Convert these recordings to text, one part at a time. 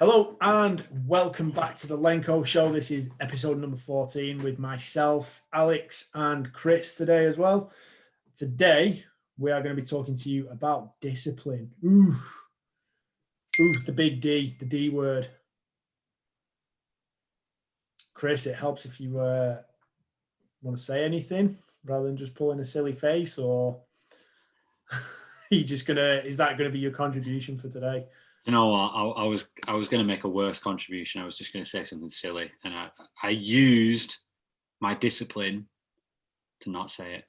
Hello and welcome back to the Lenko Show. This is episode number 14 with myself, Alex, and Chris today as well. Today, we are going to be talking to you about discipline. Ooh, the big D, the D word. Chris, it helps if you want to say anything rather than just pulling a silly face, or is that going to be your contribution for today? You know what? I was going to make a worse contribution. I was just going to say something silly, and I used my discipline to not say it.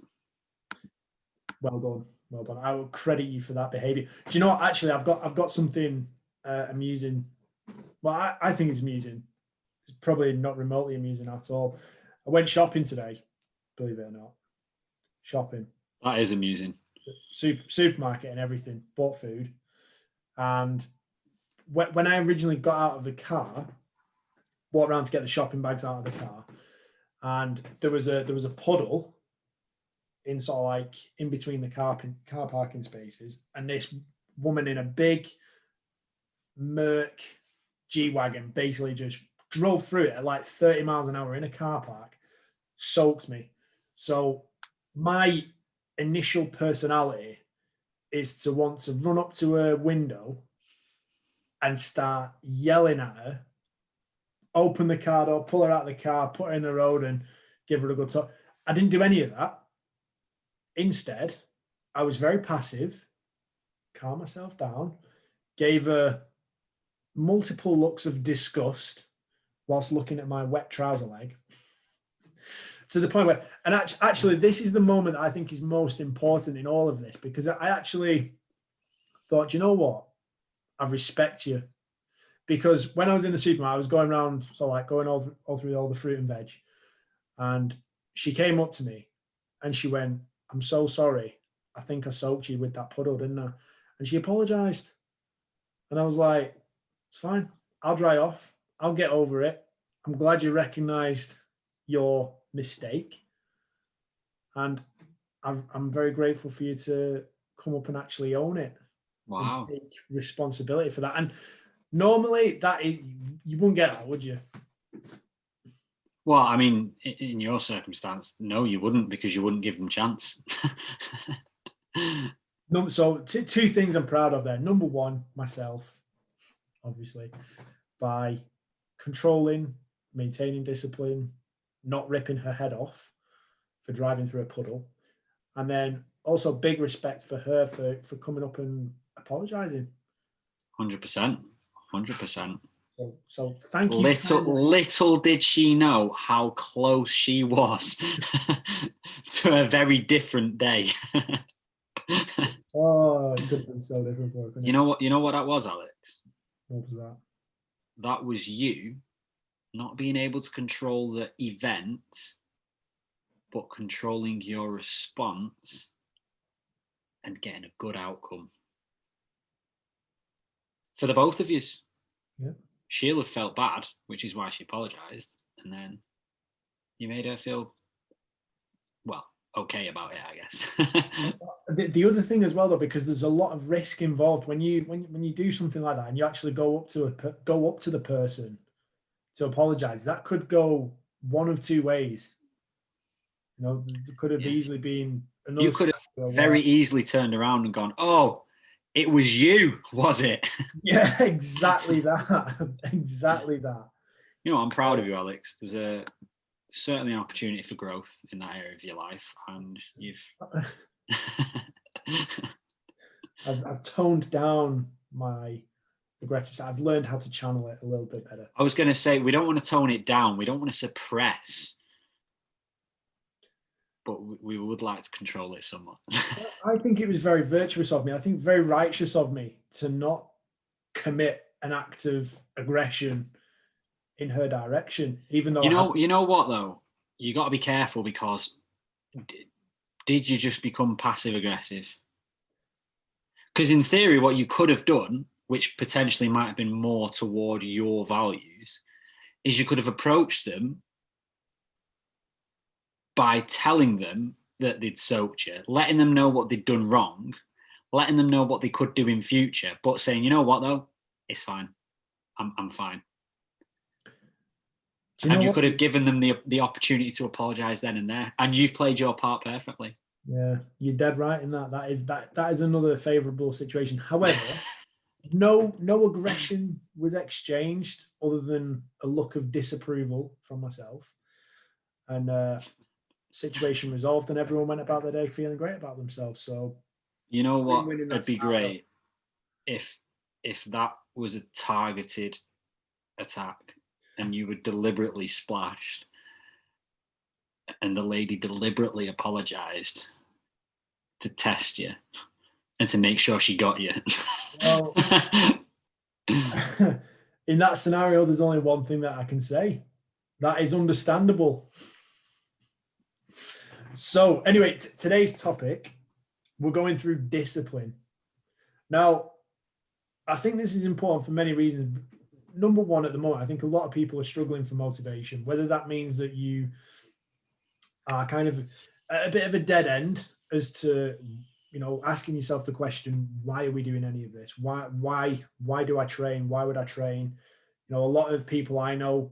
Well done. I will credit you for that behavior. Do you know what? Actually, I've got something amusing. Well, I think it's amusing. It's probably not remotely amusing at all. I went shopping today, believe it or not. Shopping. That is amusing. Supermarket and everything. Bought food, and when I originally got out of the car, walked around to get the shopping bags out of the car, and there was a puddle in sort of like in between the car parking spaces, and this woman in a big Merc G-Wagon basically just drove through it at like 30 miles an hour in a car park, soaked me. So my initial personality is to want to run up to her window and start yelling at her, open the car door, pull her out of the car, put her in the road and give her a good talk. I didn't do any of that. Instead, I was very passive, calmed myself down, gave her multiple looks of disgust whilst looking at my wet trouser leg, to the point where, and actually this is the moment that I think is most important in all of this, because I actually thought, you know what? I respect you. Because when I was in the supermarket, I was going around, so like going all through all the fruit and veg, and she came up to me and she went, "I'm so sorry. I think I soaked you with that puddle, didn't I?" And she apologized. And I was like, "It's fine. I'll dry off. I'll get over it. I'm glad you recognized your mistake. And I'm very grateful for you to come up and actually own it." Wow. And take responsibility for that. And normally you wouldn't get that, would you? Well, I mean, in your circumstance, no, you wouldn't, because you wouldn't give them chance. So two things I'm proud of there. Number one, myself, obviously, by controlling, maintaining discipline, not ripping her head off for driving through a puddle. And then also big respect for her for coming up and apologizing. 100%. So thank you. Little did she know how close she was to a very different day. Oh, it could have been so different. You know what that was, Alex? What was that? That was you not being able to control the event, but controlling your response and getting a good outcome for the both of you. Yeah. She'll have felt bad, which is why she apologized, and then you made her feel, well, okay about it, I guess. The other thing as well, though, because there's a lot of risk involved when you do something like that, and you actually go up to the person to apologize. That could go one of two ways. You know, it could have easily been another. You could have very easily turned around and gone, "Oh, it was you, was it?" Yeah, exactly that. Exactly that. You know, I'm proud of you, Alex. There's certainly an opportunity for growth in that area of your life, and you've. I've toned down my aggressive side. I've learned how to channel it a little bit better. I was going to say, we don't want to tone it down. We don't want to suppress, but we would like to control it somewhat. I think it was very virtuous of me. I think very righteous of me to not commit an act of aggression in her direction, even though you know what though, you got to be careful, because did you just become passive aggressive? Because in theory, what you could have done, which potentially might have been more toward your values, is you could have approached them by telling them that they'd soaked you, letting them know what they'd done wrong, letting them know what they could do in future, but saying, you know what though, it's fine. I'm fine. Do you know And you what? could have given them the opportunity to apologize then and there, and you've played your part perfectly. Yeah, you're dead right in that. That is another favourable situation. However, no aggression was exchanged other than a look of disapproval from myself, and situation resolved, and everyone went about their day feeling great about themselves. So, you know what? win-win in that It'd be scenario. great if that was a targeted attack and you were deliberately splashed and the lady deliberately apologized to test you and to make sure she got you. Well, in that scenario, there's only one thing that I can say. That is understandable. So anyway, today's topic, we're going through discipline. Now, I think this is important for many reasons. Number one, at the moment, I think a lot of people are struggling for motivation, whether that means that you are kind of at a bit of a dead end as to, asking yourself the question, why are we doing any of this? Why do I train? Why would I train? A lot of people I know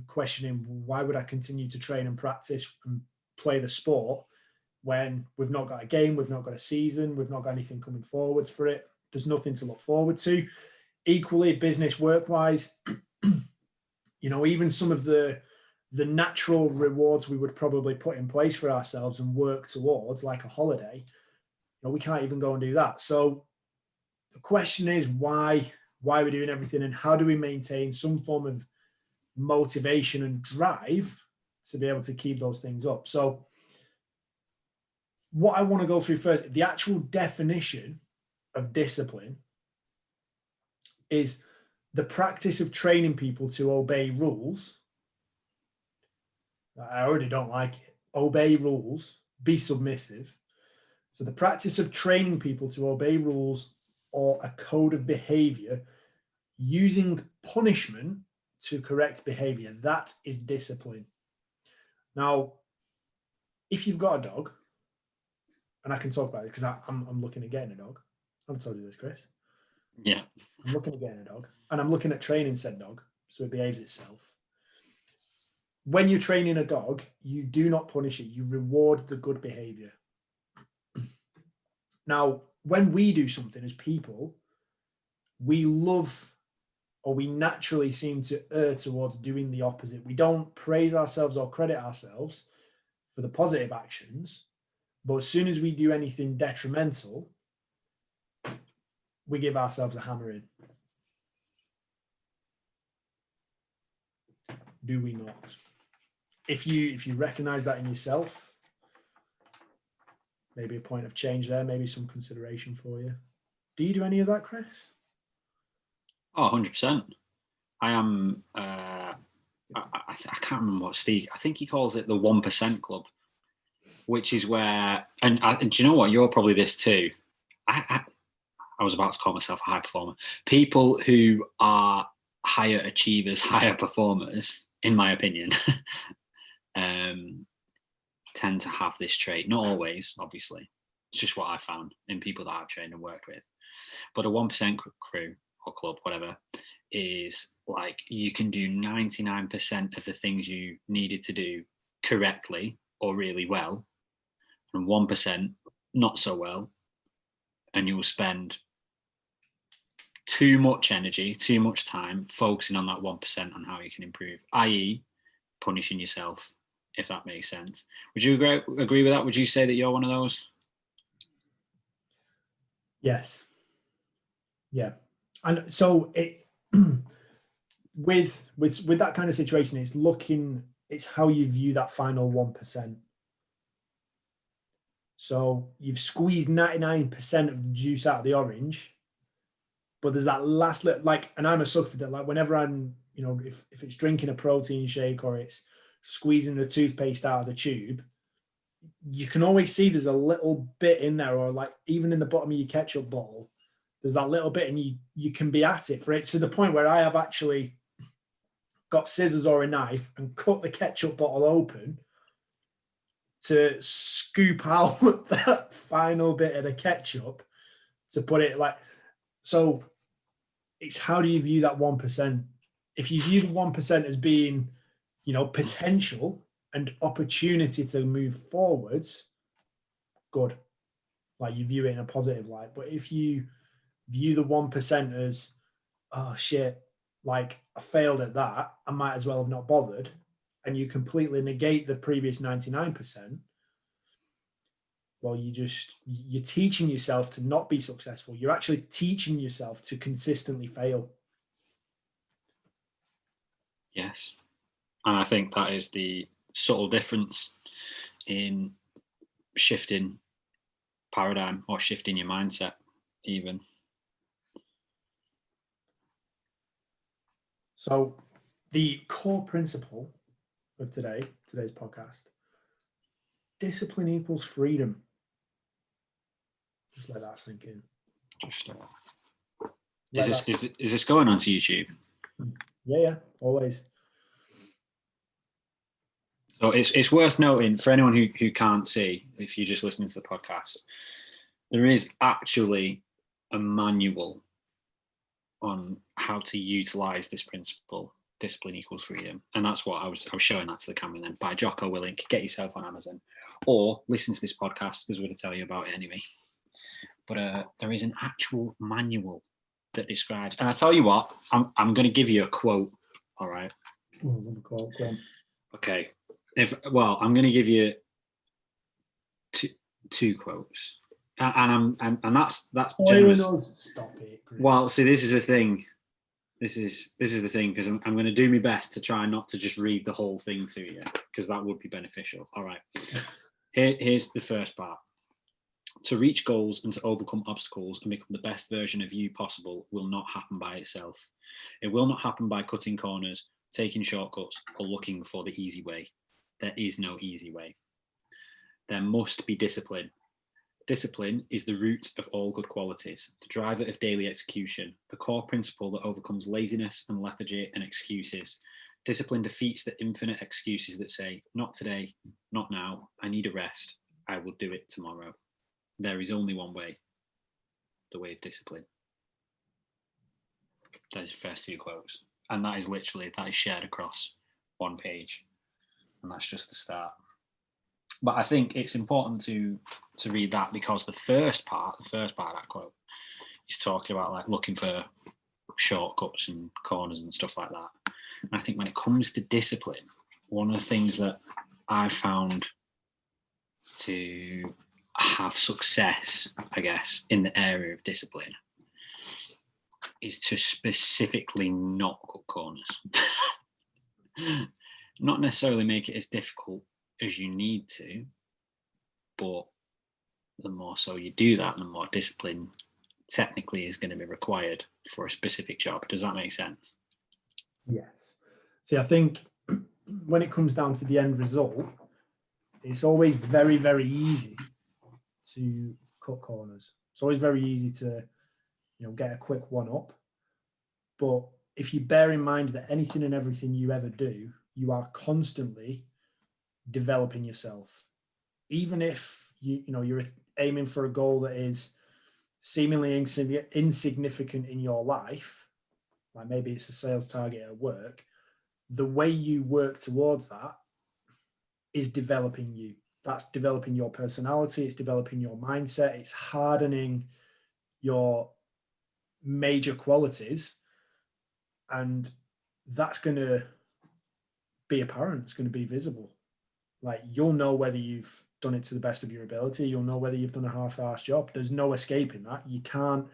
questioning, why would I continue to train and practice and play the sport when we've not got a game, we've not got a season, we've not got anything coming forwards for it. There's nothing to look forward to. Equally, business work-wise, even some of the natural rewards we would probably put in place for ourselves and work towards, like a holiday, we can't even go and do that. So the question is, why we're doing everything, and how do we maintain some form of motivation and drive to be able to keep those things up? So what I want to go through first, the actual definition of discipline is the practice of training people to obey rules. I already don't like it. Obey rules, be submissive. So the practice of training people to obey rules or a code of behavior using punishment to correct behavior, that is discipline. Now, if you've got a dog, and I can talk about it because I'm looking at getting a dog. I've told you this, Chris. Yeah. I'm looking at getting a dog, and I'm looking at training said dog so it behaves itself. When you're training a dog, you do not punish it. You reward the good behavior. Now, when we do something as people, we love, or we naturally seem to err towards doing the opposite. We don't praise ourselves or credit ourselves for the positive actions, but as soon as we do anything detrimental, we give ourselves a hammering. Do we not? If you recognize that in yourself, maybe a point of change there, maybe some consideration for you. Do you do any of that, Chris? Oh, 100%. I am, I can't remember what Steve, I think he calls it the 1% club, which is where, and do you know what? You're probably this too. I was about to call myself a high performer. People who are higher achievers, higher performers, in my opinion, tend to have this trait. Not always, obviously. It's just what I found in people that I've trained and worked with. But a 1% crew or club, whatever, is like you can do 99% of the things you needed to do correctly or really well, and 1% not so well, and you will spend too much energy, too much time focusing on that 1% on how you can improve, i.e. punishing yourself, if that makes sense. Would you agree with that? Would you say that you're one of those? Yes. Yeah. And so it with that kind of situation, it's how you view that final 1%. So you've squeezed 99% of the juice out of the orange, but there's that last little, like, and I'm a sucker for that. Like whenever I'm, if it's drinking a protein shake or it's squeezing the toothpaste out of the tube, you can always see there's a little bit in there, or like even in the bottom of your ketchup bottle, there's that little bit, and you can be at it for it to the point where I have actually got scissors or a knife and cut the ketchup bottle open to scoop out that final bit of the ketchup to put it like, so it's how do you view that 1%? If you view the 1% as being, potential and opportunity to move forwards, good. Like, you view it in a positive light. But if you view the 1% as, oh shit, like I failed at that, I might as well have not bothered, and you completely negate the previous 99%, well, you're teaching yourself to not be successful. You're actually teaching yourself to consistently fail. Yes. And I think that is the subtle difference in shifting paradigm or shifting your mindset even. So the core principle of today's podcast, discipline equals freedom. Just let that sink in. Is this going onto YouTube? Yeah, always. So it's worth noting for anyone who can't see, if you're just listening to the podcast, there is actually a manual on how to utilize this principle, discipline equals freedom. And that's what I was showing that to the camera then, by Jocko Willink. Get yourself on Amazon or listen to this podcast because we're going to tell you about it anyway. But there is an actual manual that describes, and I tell you what, I'm going to give you a quote. All right. Oh, I love a quote. Go on. Okay. I'm going to give you two quotes, and that's generous. Stop it. Great. Well, see, this is the thing. This is the thing, because I'm going to do my best to try not to just read the whole thing to you, because that would be beneficial. All right. Here's the first part. To reach goals and to overcome obstacles and become the best version of you possible will not happen by itself. It will not happen by cutting corners, taking shortcuts, or looking for the easy way. There is no easy way. There must be discipline. Discipline is the root of all good qualities, the driver of daily execution, the core principle that overcomes laziness and lethargy and excuses. Discipline defeats the infinite excuses that say, not today, not now, I need a rest, I will do it tomorrow. There is only one way, the way of discipline. Those first two quotes. And that is shared across one page. And that's just the start. But I think it's important to read that, because the first part of that quote is talking about like looking for shortcuts and corners and stuff like that. And I think when it comes to discipline, one of the things that I've found to have success, I guess, in the area of discipline is to specifically not cut corners. Not necessarily make it as difficult as you need to, but the more so you do that, the more discipline technically is going to be required for a specific job. Does that make sense? Yes. See, I think when it comes down to the end result, it's always very, very easy to cut corners. It's always very easy to, get a quick one up. But if you bear in mind that anything and everything you ever do, you are constantly developing yourself. Even if you're aiming for a goal that is seemingly insignificant in your life, like maybe it's a sales target at work, the way you work towards that is developing you. That's developing your personality, it's developing your mindset, it's hardening your major qualities, and that's going to be apparent, it's going to be visible. Like, you'll know whether you've done it to the best of your ability, you'll know whether you've done a half-assed job. There's no escaping that. You can't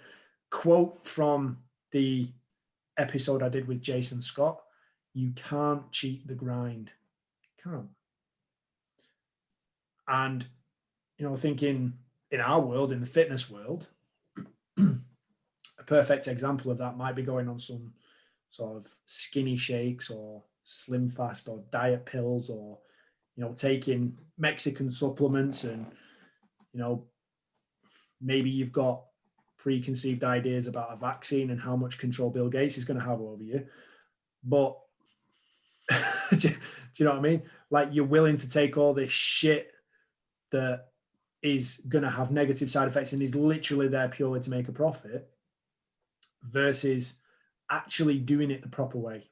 quote from the episode I did with Jason Scott, you can't cheat the grind. You can't. And, thinking in our world, in the fitness world, a perfect example of that might be going on some sort of skinny shakes or slim fast or diet pills, or, taking Mexican supplements, and, maybe you've got preconceived ideas about a vaccine and how much control Bill Gates is going to have over you. But do you know what I mean? Like, you're willing to take all this shit that is going to have negative side effects and is literally there purely to make a profit, versus actually doing it the proper way,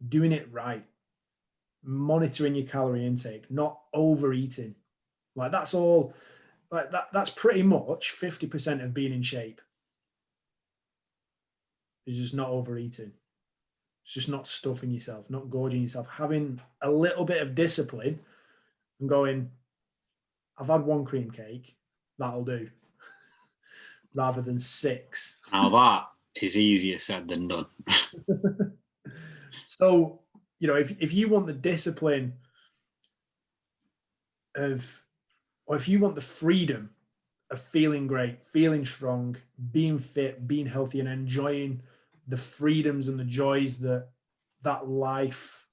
doing it right, monitoring your calorie intake, not overeating. Like that's all, like that's pretty much 50% of being in shape. It's just not overeating. It's just not stuffing yourself, not gorging yourself, having a little bit of discipline and going, I've had one cream cake, that'll do, rather than 6. Now that is easier said than done. So, you know, if you want the discipline of, or if you want the freedom of feeling great, feeling strong, being fit, being healthy, and enjoying the freedoms and the joys that life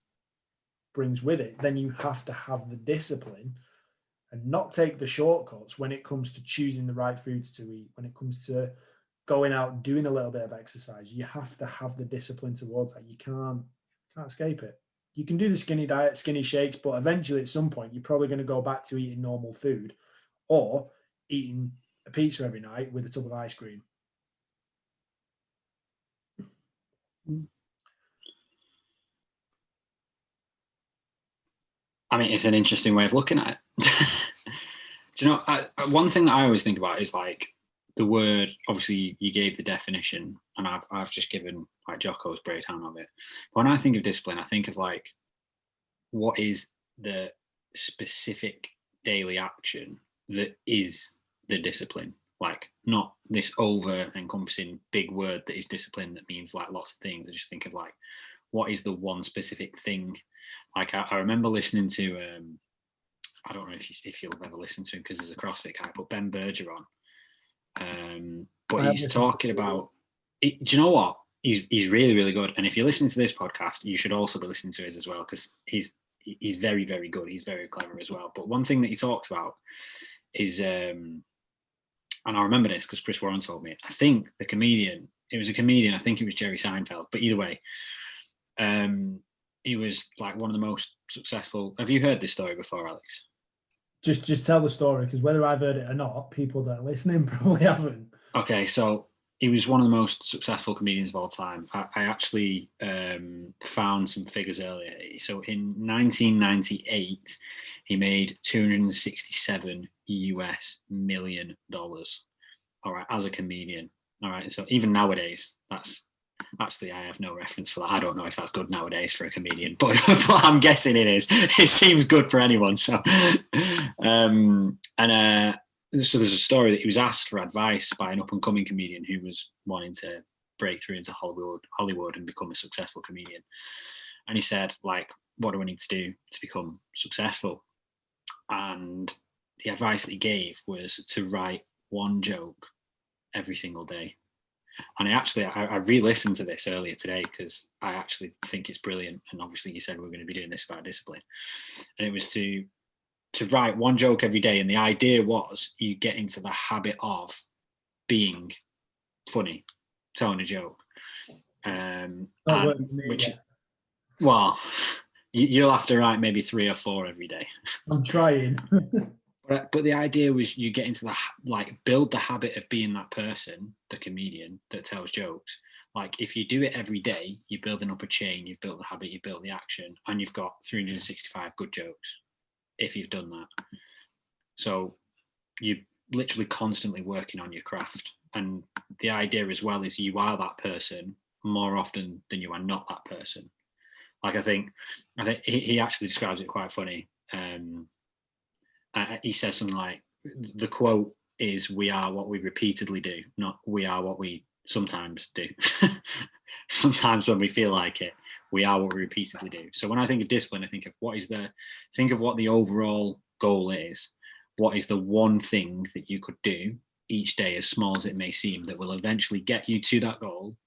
brings with it, then you have to have the discipline and not take the shortcuts when it comes to choosing the right foods to eat, when it comes to going out, doing a little bit of exercise. You have to have the discipline towards that. You can't escape it. You can do the skinny diet, skinny shakes, but eventually at some point, you're probably going to go back to eating normal food or eating a pizza every night with a tub of ice cream. I mean, it's an interesting way of looking at it. Do you know, one thing that I always think about is like the word, obviously you gave the definition and I've just given like Jocko's breakdown of it. But when I think of discipline, I think of like, what is the specific daily action that is the discipline? Like not this over encompassing big word that is discipline that means like lots of things. I just think of like, what is the one specific thing? Like I remember listening to, I don't know if you'll ever listen to him because there's a CrossFit guy, but Ben Berger on. But he's talking about, do you know what? He's really, really good. And if you're listening to this podcast, you should also be listening to his as well because he's very, very good. He's very clever as well. But one thing that he talks about is, and I remember this because Chris Warren told me, I think it was a comedian, I think it was Jerry Seinfeld, but either way, he was like one of the most successful. Have you heard this story before, Alex? Just tell the story, because whether I've heard it or not, people that are listening probably haven't. Okay, so he was one of the most successful comedians of all time. I actually found some figures earlier. So in 1998, he made $267 million. All right, as a comedian. All right, so even nowadays, that's actually, I have no reference for that. I don't know if that's good nowadays for a comedian, but I'm guessing it is. It seems good for anyone. So, so there's a story that he was asked for advice by an up-and-coming comedian who was wanting to break through into Hollywood and become a successful comedian. And he said, like, what do I need to do to become successful? And the advice that he gave was to write one joke every single day. And I re-listened to this earlier today because I actually think it's brilliant. And obviously you said we're going to be doing this about discipline. And it was to write one joke every day. And the idea was you get into the habit of being funny, telling a joke. Well, you'll have to write maybe 3 or 4 every day. I'm trying. But the idea was you get into build the habit of being that person, the comedian that tells jokes. Like if you do it every day, you're building up a chain, you've built the habit, you've built the action, and you've got 365 good jokes if you've done that. So you're literally constantly working on your craft. And the idea as well is you are that person more often than you are not that person. Like I think he actually describes it quite funny. He says something like, the quote is, we are what we repeatedly do, not we are what we sometimes do. Sometimes when we feel like it, we are what we repeatedly do. So when I think of discipline, I think of what the overall goal is. What is the one thing that you could do each day, as small as it may seem, that will eventually get you to that goal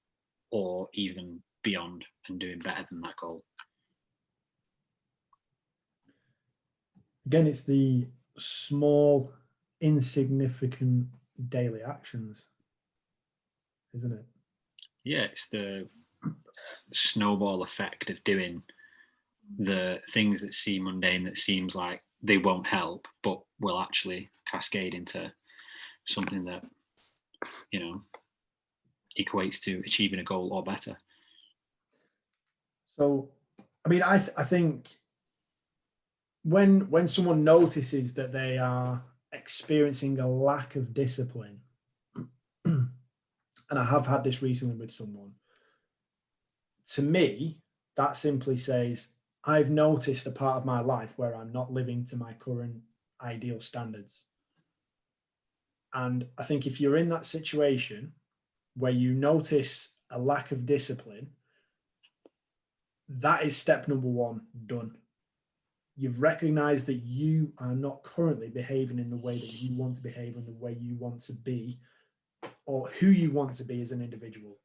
or even beyond and doing better than that goal? Again, it's the small, insignificant daily actions, isn't it? Yeah, it's the snowball effect of doing the things that seem mundane, that seems like they won't help, but will actually cascade into something that, equates to achieving a goal or better. So, I mean, I think when someone notices that they are experiencing a lack of discipline, and I have had this recently with someone, to me, that simply says, I've noticed a part of my life where I'm not living to my current ideal standards. And I think if you're in that situation where you notice a lack of discipline, that is step number one done. You've recognized that you are not currently behaving in the way that you want to behave and the way you want to be, or who you want to be as an individual.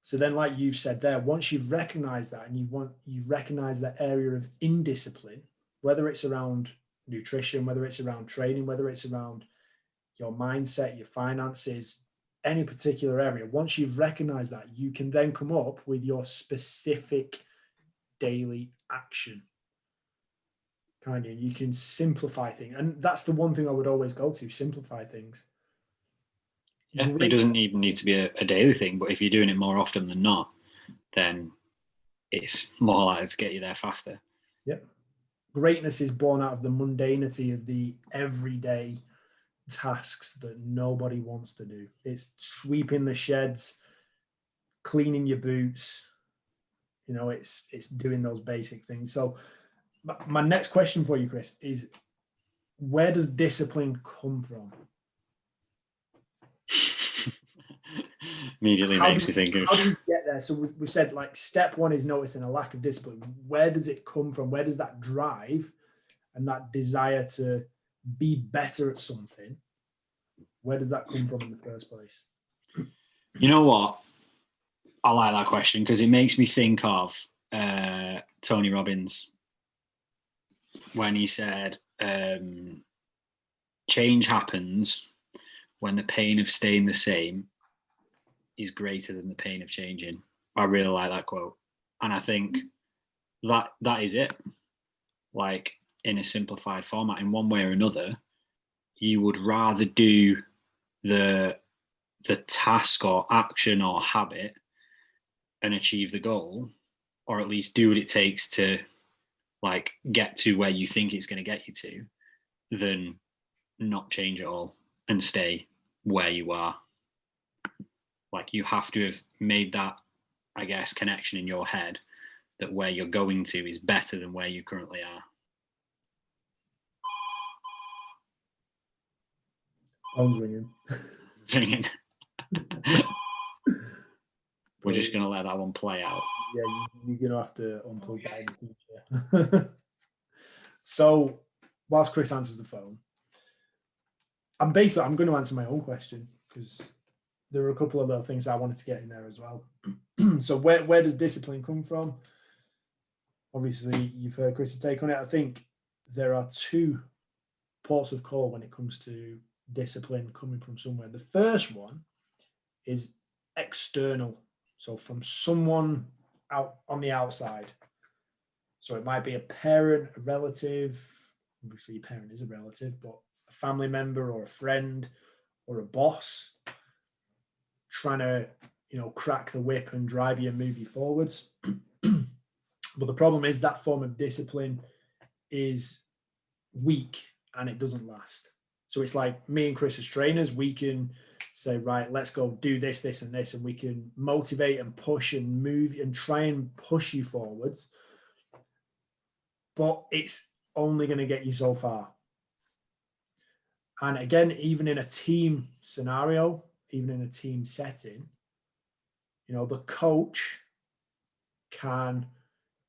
So then, like you've said there, once you've recognized that and you recognize that area of indiscipline, whether it's around nutrition, whether it's around training, whether it's around your mindset, your finances, any particular area, once you've recognized that, you can then come up with your specific daily action. Kind of, you can simplify things. And that's the one thing I would always go to, simplify things. Yeah, it doesn't even need to be a daily thing, but if you're doing it more often than not, then it's more likely to get you there faster. Yep. Greatness is born out of the mundanity of the everyday tasks that nobody wants to do. It's sweeping the sheds, cleaning your boots. You know, it's doing those basic things. So my next question for you, Chris, is where does discipline come from? Immediately makes you think of. How do you get there? So we've said, like, step one is noticing a lack of discipline. Where does it come from? Where does that drive and that desire to be better at something, where does that come from in the first place? You know what? I like that question because it makes me think of Tony Robbins when he said, change happens when the pain of staying the same is greater than the pain of changing. I really like that quote. And I think that is it. Like, in a simplified format, in one way or another, you would rather do the task or action or habit and achieve the goal, or at least do what it takes to, like, get to where you think it's going to get you to, than not change at all and stay where you are. Like, you have to have made that, I guess, connection in your head that where you're going to is better than where you currently are. Phone's ringing. It's ringing. We're just going to let that one play out. Yeah, you're going to have to unplug that in the future. So, whilst Chris answers the phone, I'm going to answer my own question because there are a couple of other things I wanted to get in there as well. So, where does discipline come from? Obviously, you've heard Chris's take on it. I think there are two ports of call when it comes to discipline coming from somewhere. The first one is external, so from someone out on the outside. So it might be a parent, a relative. Obviously, your parent is a relative, but a family member or a friend or a boss trying to, crack the whip and drive you and move you forwards. But the problem is that form of discipline is weak and it doesn't last. So it's like me and Chris as trainers, we can say, right, let's go do this, this, and this, and we can motivate and push and move and try and push you forwards. But it's only going to get you so far. And again, even in a team scenario, even in a team setting, the coach can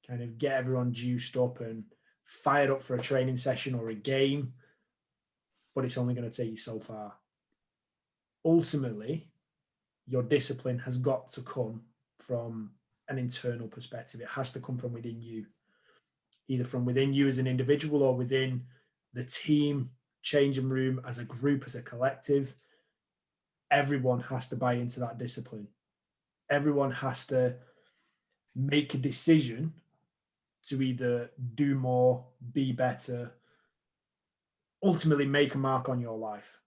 kind of get everyone juiced up and fired up for a training session or a game, but it's only going to take you so far. Ultimately, your discipline has got to come from an internal perspective. It has to come from within you, either from within you as an individual or within the team, changing room, as a group, as a collective. Everyone has to buy into that discipline. Everyone has to make a decision to either do more, be better, ultimately make a mark on your life.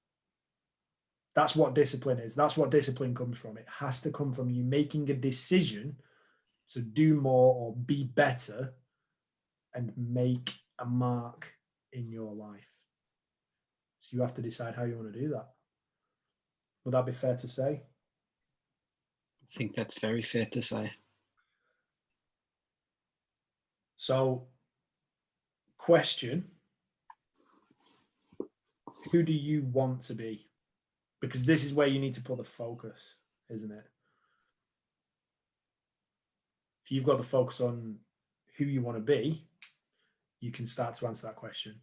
That's what discipline is. That's what discipline comes from. It has to come from you making a decision to do more or be better and make a mark in your life. So you have to decide how you want to do that. Would that be fair to say? I think that's very fair to say. So, question, who do you want to be? Because this is where you need to put the focus, isn't it? If you've got the focus on who you want to be, you can start to answer that question.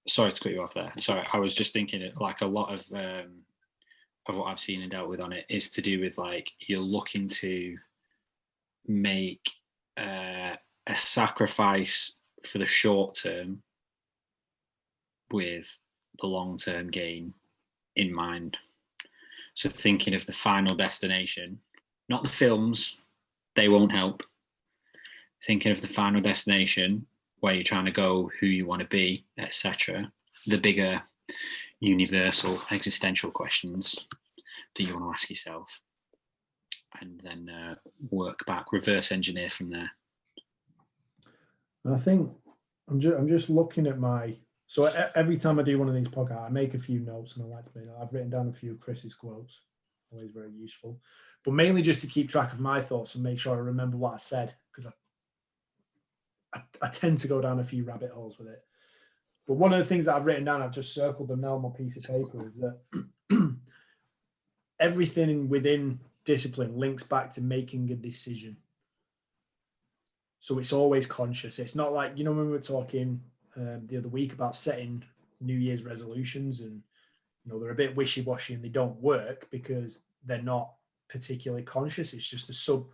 Sorry to cut you off there. Sorry, I was just thinking like a lot of what I've seen and dealt with on it is to do with like you're looking to make a sacrifice for the short term with the long-term gain in mind. So thinking of the final destination, not the films, they won't help. Thinking of the final destination, where you're trying to go, who you want to be, etc. The bigger universal existential questions that you want to ask yourself, and then work back, reverse engineer from there. I think I'm just looking at so every time I do one of these podcasts, I make a few notes, and I like to I've written down a few of Chris's quotes, always very useful, but mainly just to keep track of my thoughts and make sure I remember what I said, because I tend to go down a few rabbit holes with it. But one of the things that I've written down, I've just circled them now on my piece of paper, is that everything within discipline links back to making a decision. So it's always conscious. It's not like, when we were talking the other week about setting New Year's resolutions, and they're a bit wishy-washy and they don't work because they're not particularly conscious. It's just a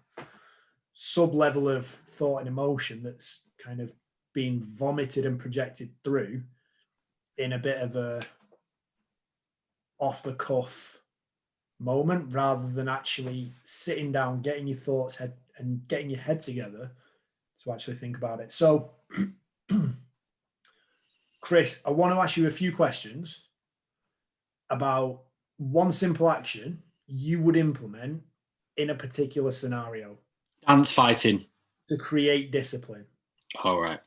sub level of thought and emotion that's kind of being vomited and projected through in a bit of a off the cuff moment, rather than actually sitting down, getting your thoughts and getting your head together to actually think about it. So Chris, I want to ask you a few questions about one simple action you would implement in a particular scenario. Dance fighting. To create discipline. All right.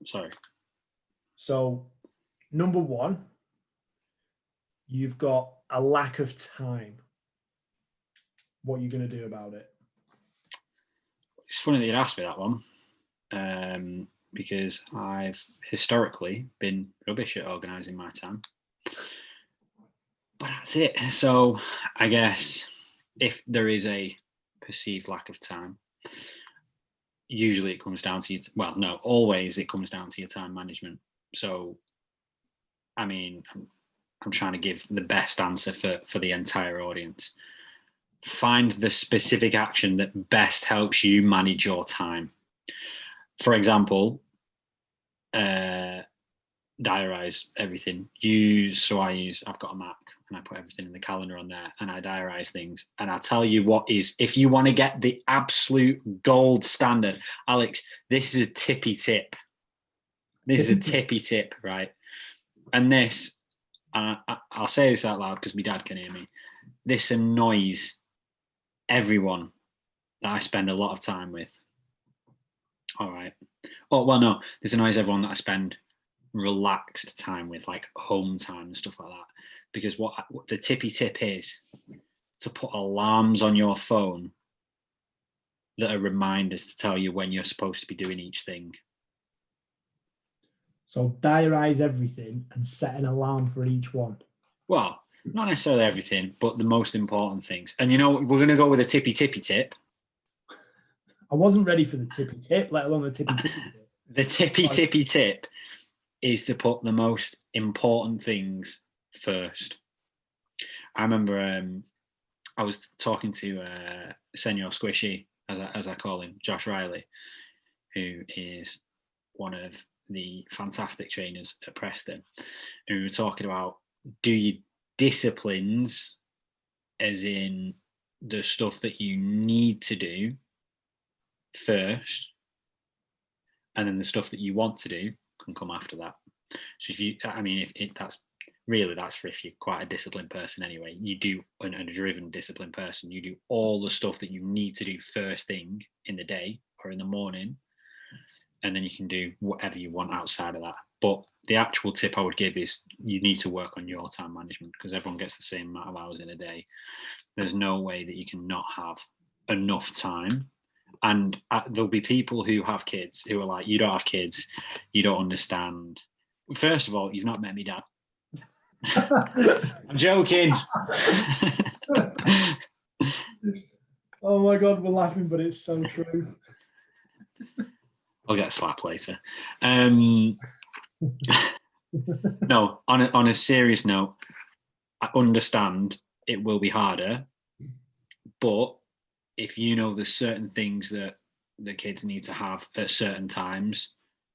Sorry. So, number one, you've got a lack of time. What are you going to do about it? It's funny that you asked me that one, because I've historically been rubbish at organising my time. But that's it. So I guess if there is a perceived lack of time, usually it comes down to always it comes down to your time management. So, I mean, I'm trying to give the best answer for the entire audience. Find the specific action that best helps you manage your time. For example, diarize everything. I've got a Mac and I put everything in the calendar on there and I diarize things. And I'll tell you what is, if you want to get the absolute gold standard, Alex, this is a tippy tip. This is a tippy tip, right? And this, I'll say this out loud because my dad can hear me. This annoys everyone that I spend a lot of time with. All right. Oh, well, no, this annoys everyone that I spend relaxed time with, like home time and stuff like that. Because what the tippy tip is to put alarms on your phone that are reminders to tell you when you're supposed to be doing each thing. So diarize everything and set an alarm for each one. Well, not necessarily everything, but the most important things. And we're going to go with a tippy tip. I wasn't ready for the tippy tip, let alone the tippy tip. The tippy tip is to put the most important things first. I remember I was talking to Senor Squishy, as I call him, Josh Riley, who is one of the fantastic trainers at Preston. And we were talking about, do you disciplines, as in the stuff that you need to do first, and then the stuff that you want to do can come after that. So if that's really that's for if you're quite a disciplined person anyway. You do, and a driven disciplined person, you do all the stuff that you need to do first thing in the day or in the morning, and then you can do whatever you want outside of that. But the actual tip I would give is you need to work on your time management, because everyone gets the same amount of hours in a day. There's no way that you can not have enough time. And there'll be people who have kids who are like, you don't have kids, you don't understand. First of all, you've not met me dad. I'm joking. Oh my God, we're laughing, but it's so true. I'll get a slap later. No, on a serious note, I understand it will be harder, but if you know there's certain things that the kids need to have at certain times,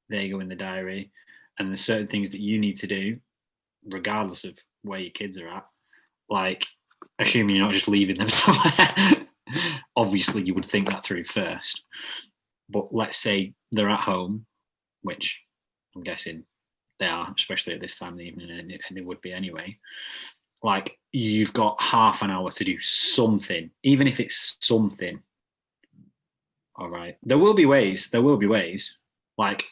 they go in the diary, and there's certain things that you need to do regardless of where your kids are at, like assuming you're not just leaving them somewhere. Obviously you would think that through first, but let's say they're at home, which I'm guessing they are, especially at this time of the evening, and they would be anyway. Like, you've got half an hour to do something, even if it's something. All right, there will be ways. Like,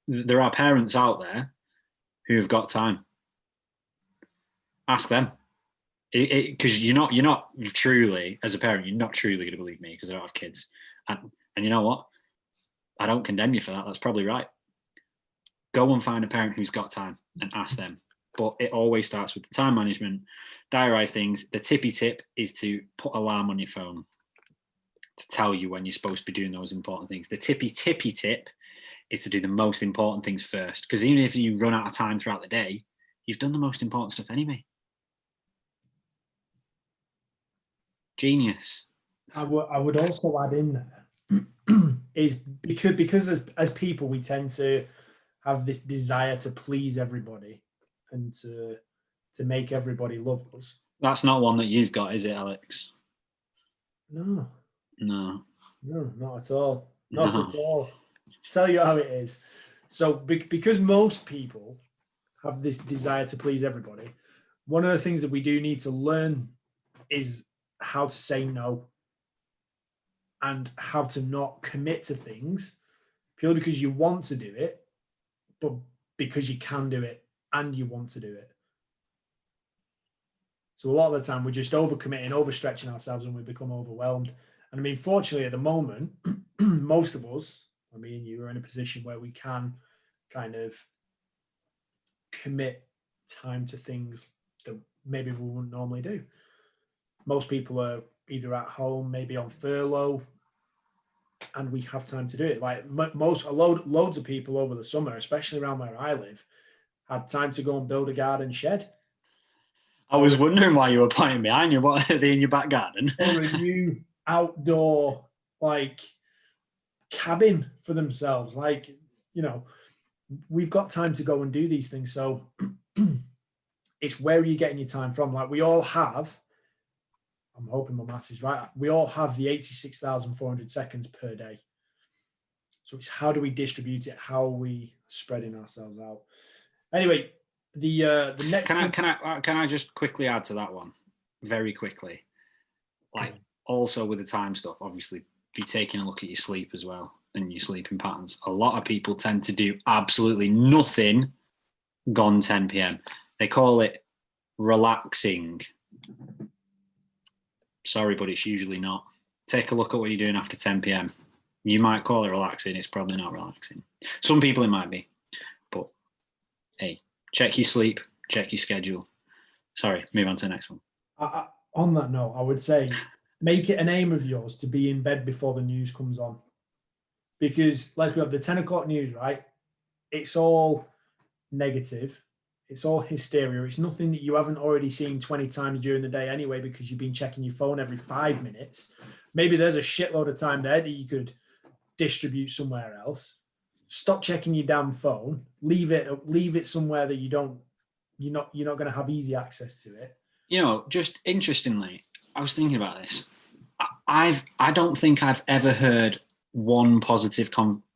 there are parents out there who have got time. Ask them, because you're not truly, as a parent, you're not truly going to believe me because I don't have kids. And you know what? I don't condemn you for that. That's probably right. Go and find a parent who's got time and ask them. But it always starts with the time management, diarise things. The tippy tip is to put alarm on your phone to tell you when you're supposed to be doing those important things. The tippy tip is to do the most important things first, because even if you run out of time throughout the day, you've done the most important stuff anyway. Genius. I would also add in there is because as people we tend to have this desire to please everybody and to make everybody love us. That's not one that you've got, is it, Alex? No, not at all. Not at all. Tell you how it is. So because most people have this desire to please everybody, one of the things that we do need to learn is how to say no and how to not commit to things purely because you want to do it, but because you can do it and you want to do it. So a lot of the time we're just overcommitting, overstretching ourselves, and we become overwhelmed. And I mean, fortunately at the moment, most of us, me and you, are in a position where we can kind of commit time to things that maybe we wouldn't normally do. Most people are either at home, maybe on furlough, and we have time to do it. Like loads of people over the summer, especially around where I live, had time to go and build a garden shed. I was wondering why you were pointing behind you. What, are they in your back garden? Or a new outdoor, like, cabin for themselves. Like, you know, we've got time to go and do these things. So it's where are you getting your time from? Like, we all have, I'm hoping my maths is right, we all have the 86,400 seconds per day. So it's how do we distribute it? How are we spreading ourselves out? Anyway, the next can I just quickly add to that one very quickly? Like, also with the time stuff, obviously be taking a look at your sleep as well and your sleeping patterns. A lot of people tend to do absolutely nothing gone 10 p.m. They call it relaxing. Sorry, but it's usually not. Take a look at what you're doing after 10 p.m. You might call it relaxing. It's probably not relaxing. Some people it might be, but hey, check your sleep, check your schedule. Sorry, move on to the next one. On that note, I would say make it an aim of yours to be in bed before the news comes on. Because let's be honest, the 10 o'clock news, right? It's all negative. It's all hysteria. It's nothing that you haven't already seen 20 times during the day anyway, because you've been checking your phone every 5 minutes. Maybe there's a shitload of time there that you could distribute somewhere else. Stop checking your damn phone. Leave it somewhere that you're not going to have easy access to it. You know, just interestingly, I was thinking about this. I don't think I've ever heard one positive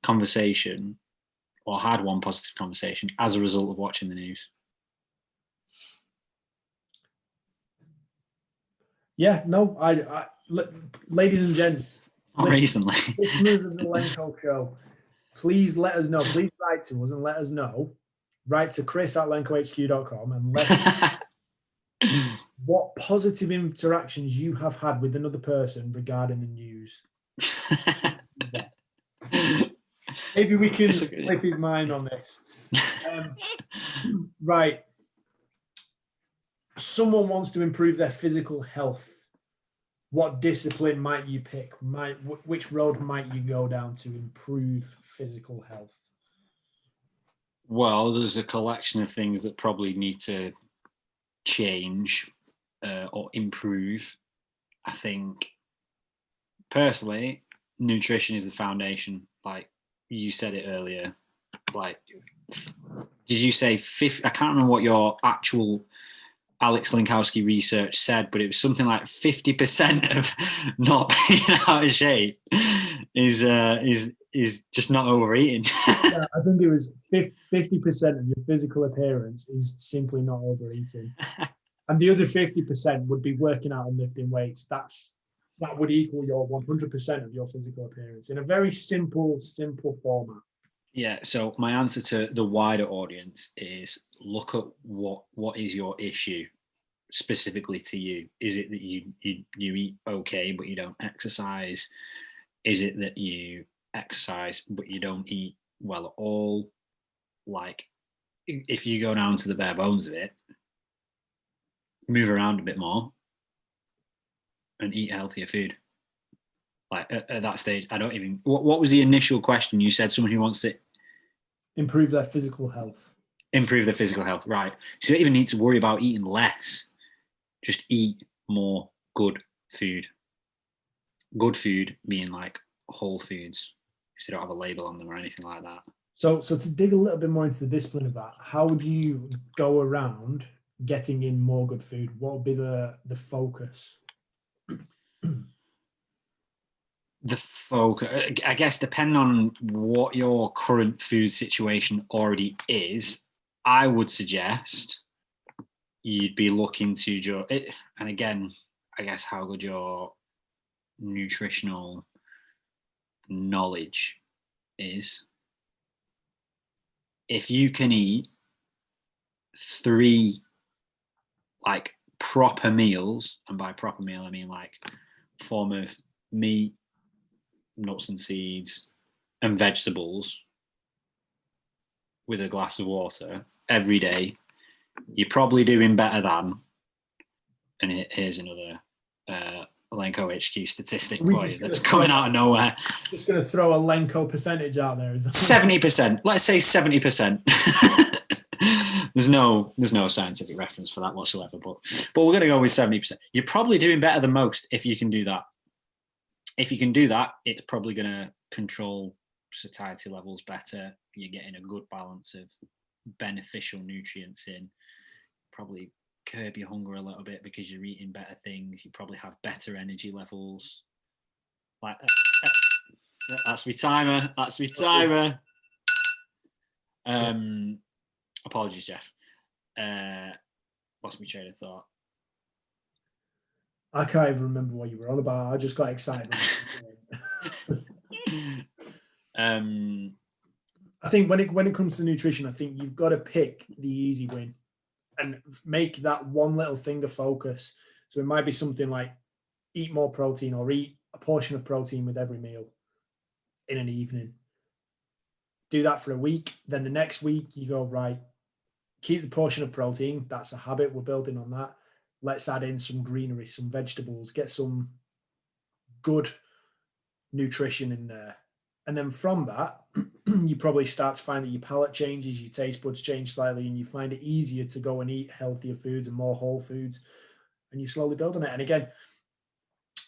conversation or had one positive conversation as a result of watching the news. Yeah, no, ladies and gents, Not recently. listeners of the Lenko Show, please let us know. Please write to us and let us know. Write to chris@lenkohq.com and let us know what positive interactions you have had with another person regarding the news. Maybe we can flip his mind on this. Right. Someone wants to improve their physical health. What discipline might you pick? Which road might you go down to improve physical health? Well, there's a collection of things that probably need to change or improve. I think, personally, nutrition is the foundation. Like you said it earlier. Like, did you say 50? I can't remember what your actual Alex Linkowski research said, but it was something like 50% of not being out of shape is just not overeating. Yeah, I think it was 50% of your physical appearance is simply not overeating, and the other 50% would be working out and lifting weights. That would equal your 100% of your physical appearance in a very simple format. Yeah. So my answer to the wider audience is look at what is your issue specifically to you. Is it that you eat okay but you don't exercise? Is it that you exercise but you don't eat well at all? Like, if you go down to the bare bones of it, move around a bit more and eat healthier food. Like at that stage, I don't even. What was the initial question? You said someone who wants to improve their physical health. Improve their physical health, right? So you don't even need to worry about eating less. Just eat more good food. Good food being like whole foods, if they don't have a label on them or anything like that. So to dig a little bit more into the discipline of that, how would you go around getting in more good food? What would be the focus? The focus, I guess, depending on what your current food situation already is, I would suggest you'd be looking to and again, I guess how good your nutritional knowledge is. If you can eat 3 like proper meals, and by proper meal I mean like form of meat, nuts and seeds, and vegetables with a glass of water every day, you're probably doing better than. And here's another Lenko HQ statistic for you that's coming out of nowhere. Just going to throw a Lenko percentage out there. 70%. Let's say 70%. There's no scientific reference for that whatsoever, but we're going to go with 70%. You're probably doing better than most if you can do that. If you can do that, it's probably going to control satiety levels better. You're getting a good balance of beneficial nutrients in. Probably curb your hunger a little bit because you're eating better things. You probably have better energy levels. Like that's my timer. That's my timer. Apologies, Jeff. Lost my train of thought. I can't even remember what you were on about. I just got excited. I think when it comes to nutrition, I think you've got to pick the easy win and make that one little thing a focus. So it might be something like eat more protein or eat a portion of protein with every meal in an evening. Do that for a week. Then the next week you go, right, keep the portion of protein. That's a habit. We're building on that. Let's add in some greenery, some vegetables, get some good nutrition in there. And then from that, you probably start to find that your palate changes, your taste buds change slightly, and you find it easier to go and eat healthier foods and more whole foods. And you slowly build on it. And again,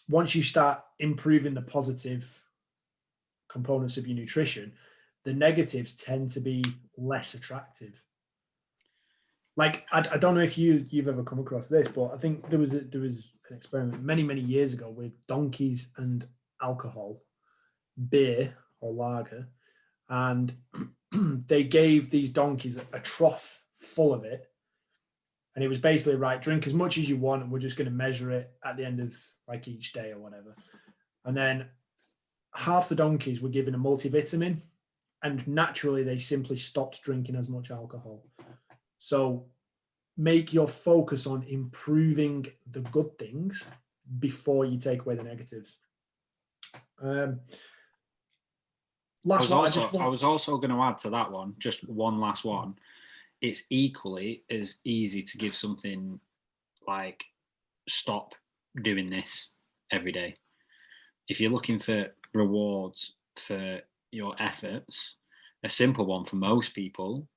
once you start improving the positive components of your nutrition, the negatives tend to be less attractive. Like, I don't know if you've ever come across this, but I think there was an experiment many years ago with donkeys and alcohol, beer or lager, and they gave these donkeys a trough full of it, And it was basically, right, drink as much as you want, and we're just going to measure it at the end of like each day or whatever. And then half the donkeys were given a multivitamin, and naturally they simply stopped drinking as much alcohol. So make your focus on improving the good things before you take away the negatives. I was also going to add to that one, just one last one. It's equally as easy to give something like, stop doing this every day. If you're looking for rewards for your efforts, a simple one for most people,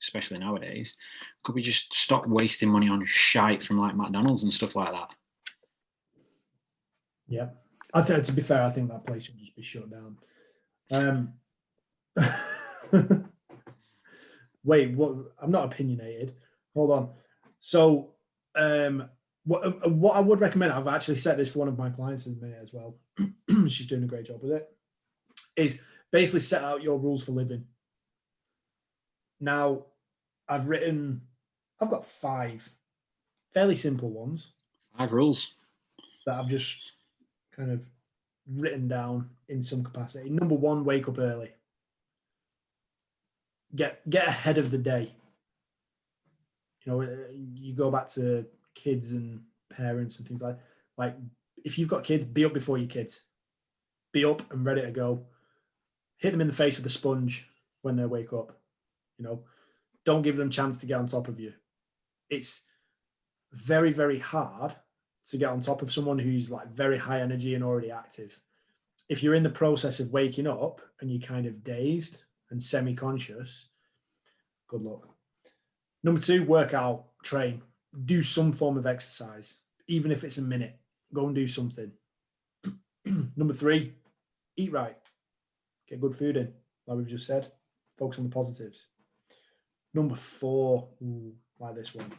especially nowadays, could be just stop wasting money on shite from like McDonald's and stuff like that. Yeah. I think, to be fair, I think that place should just be shut down. Wait, what? I'm not opinionated. Hold on. So, what I would recommend, I've actually set this for one of my clients in May as well. She's doing a great job with it. Is basically set out your rules for living. Now, I've got 5 fairly simple ones. 5 rules that I've just kind of written down in some capacity. Number 1, wake up early. Get ahead of the day. You know, you go back to kids and parents and things like if you've got kids, be up before your kids. Be up and ready to go. Hit them in the face with a sponge when they wake up. You know, don't give them a chance to get on top of you. It's very, very hard to get on top of someone who's like very high energy and already active. If you're in the process of waking up and you're kind of dazed and semi-conscious, good luck. Number 2, work out, train, do some form of exercise, even if it's a minute. Go and do something. Number 3, eat right. Get good food in, like we've just said. Focus on the positives. Number 4, like this one.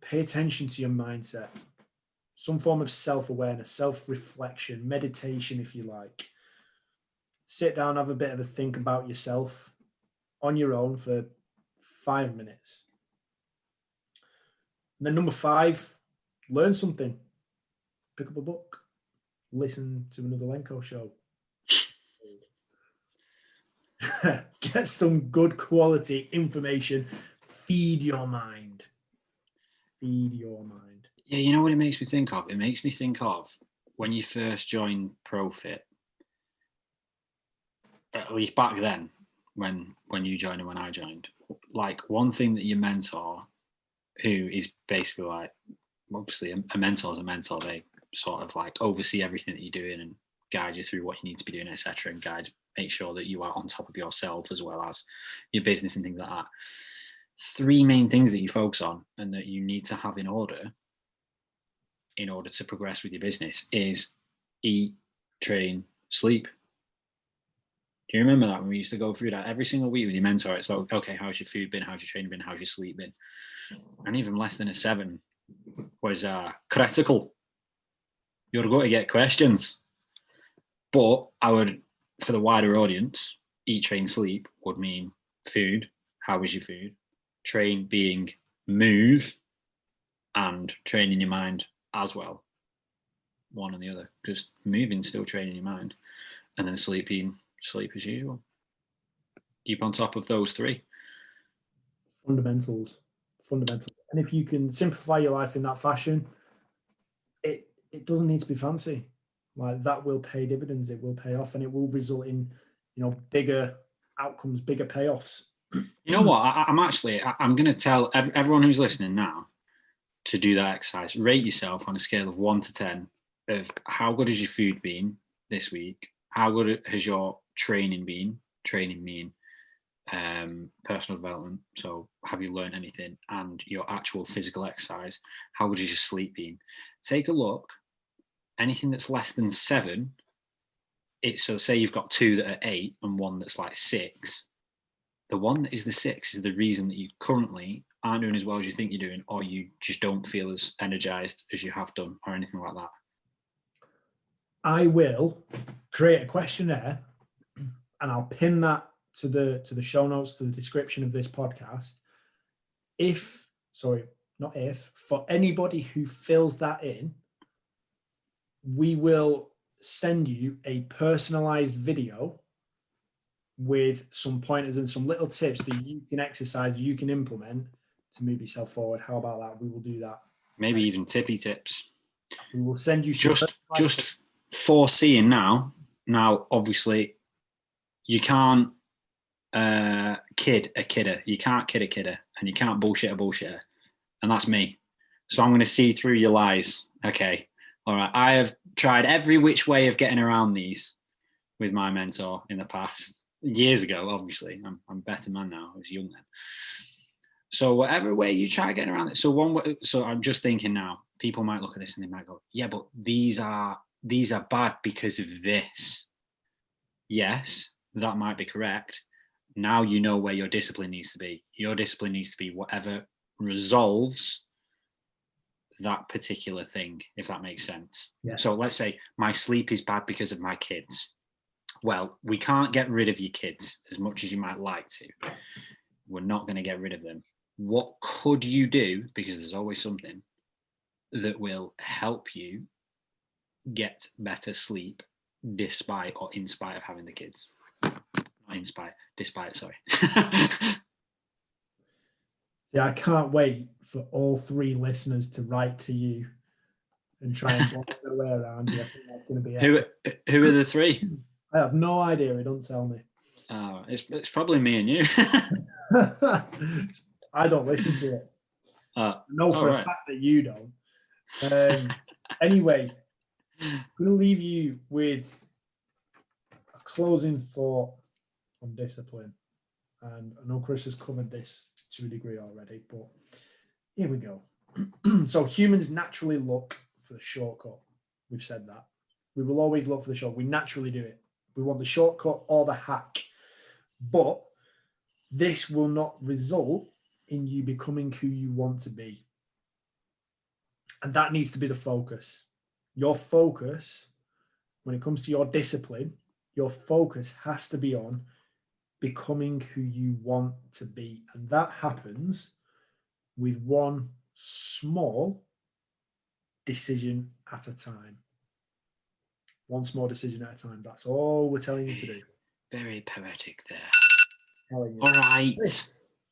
Pay attention to your mindset. Some form of self-awareness, self-reflection, meditation, if you like. Sit down, have a bit of a think about yourself on your own for 5 minutes. And then number 5, learn something. Pick up a book. Listen to another Lenko show. Get some good quality information. Feed your mind. Feed your mind. Yeah, you know what it makes me think of? It makes me think of when you first joined ProFit, at least back then, when you joined and when I joined. Like, one thing that your mentor, who is basically like, obviously a mentor is a mentor, they sort of like oversee everything that you're doing and guide you through what you need to be doing, etc., and make sure that you are on top of yourself as well as your business and things like that. 3 main things that you focus on and that you need to have in order to progress with your business is eat, train, sleep. Do you remember that when we used to go through that every single week with your mentor? It's like, okay, how's your food been? How's your training been? How's your sleep been? And even less than a 7 was critical. You're going to get questions. But I would, for the wider audience, eat, train, sleep would mean food. How is your food? Train being move, and training your mind as well. One and the other, because moving still training your mind, and then sleep being sleep as usual. Keep on top of those 3 fundamentals. And if you can simplify your life in that fashion, it doesn't need to be fancy. Like, that will pay dividends. It will pay off, and it will result in, bigger outcomes, bigger payoffs. You know what? I'm going to tell everyone who's listening now to do that exercise. Rate yourself on a scale of 1 to 10 of how good has your food been this week? How good has your training been? Training mean personal development. So have you learned anything? And your actual physical exercise. How good has your sleep been? Take a look. Anything that's less than 7, so say you've got 2 that are 8 and 1 that's like 6. The one that is the 6 is the reason that you currently aren't doing as well as you think you're doing, or you just don't feel as energized as you have done, or anything like that. I will create a questionnaire, and I'll pin that to the show notes, to the description of this podcast. for anybody who fills that in, we will send you a personalized video with some pointers and some little tips that you can exercise, you can implement to move yourself forward. How about that? We will do that. Maybe even tippy tips. We will send you just foreseeing now. Now, obviously, you can't kid a kidder. You can't kid a kidder, and you can't bullshit a bullshitter. And that's me. So I'm going to see through your lies. Okay. All right. I have tried every which way of getting around these with my mentor in the past. Years ago, obviously. I'm a better man now. I was young then. So whatever way you try getting around it. So I'm just thinking now, people might look at this and they might go, yeah, but these are bad because of this. Yes, that might be correct. Now you know where your discipline needs to be. Your discipline needs to be whatever resolves that particular thing, if that makes sense. Yes. So let's say my sleep is bad because of my kids. Well, we can't get rid of your kids as much as you might like to. We're not going to get rid of them. What could you do? Because there's always something that will help you get better sleep despite or in spite of having the kids. Not in spite, despite, sorry. Yeah, I can't wait for all 3 listeners to write to you and try and walk their way around you. I think that's going to be it. Who are the 3? I have no idea. It don't tell me. It's probably me and you. I don't listen to it. I know for a fact that you don't. Anyway, I'm going to leave you with a closing thought on discipline. And I know Chris has covered this to a degree already, but here we go. So humans naturally look for the shortcut. We've said that. We will always look for the shortcut. We naturally do it. We want the shortcut or the hack. But this will not result in you becoming who you want to be. And that needs to be the focus. Your focus, when it comes to your discipline, your focus has to be on becoming who you want to be. And that happens with one small decision at a time. One small decision at a time. That's all we're telling you to do. Very poetic there. Telling you. All right.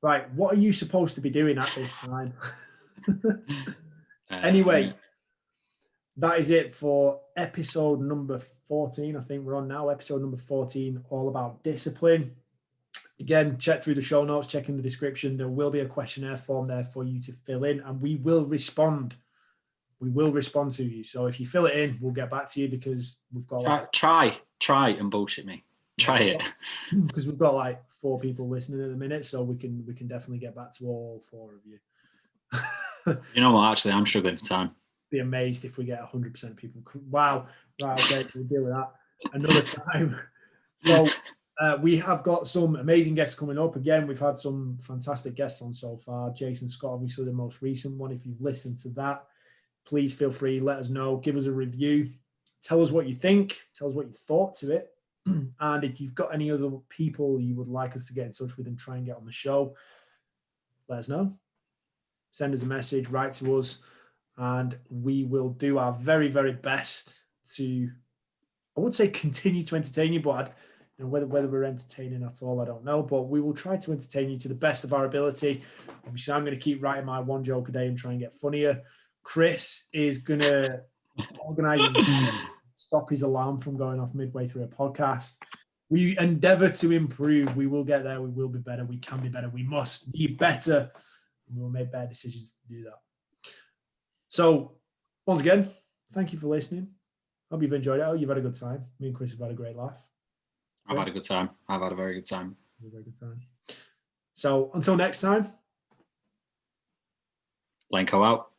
Right. What are you supposed to be doing at this time? Anyway, that is it for episode number 14. I think we're on now. Episode number 14, all about discipline. Again, check through the show notes, check in the description. There will be a questionnaire form there for you to fill in, and we will respond. We will respond to you. So if you fill it in, we'll get back to you because we've got try and bullshit me. Try it. Because we've got like 4 people listening at the minute, so we can definitely get back to all 4 of you. You know what? Actually, I'm struggling for time. Be amazed if we get 100% of people. Wow. Right. Okay. We'll deal with that another time. So we have got some amazing guests coming up. Again, we've had some fantastic guests on so far. Jason Scott, obviously the most recent one. If you've listened to that, please feel free. Let us know. Give us a review. Tell us what you think. Tell us what you thought to it. And if you've got any other people you would like us to get in touch with and try and get on the show, let us know. Send us a message, write to us, and we will do our very, very best to, I wouldn't say continue to entertain you, but whether we're entertaining at all, I don't know. But we will try to entertain you to the best of our ability. Obviously, I'm going to keep writing my 1 joke a day and try and get funnier. Chris is going to organize stop his alarm from going off midway through a podcast. We endeavor to improve. We will get there. We will be better. We can be better. We must be better. We will make better decisions to do that. So, once again, thank you for listening. Hope you've enjoyed it. I hope you've had a good time. Me and Chris have had a great laugh. I've had a good time. I've had a very good time. A very good time. So, until next time. Lenko out.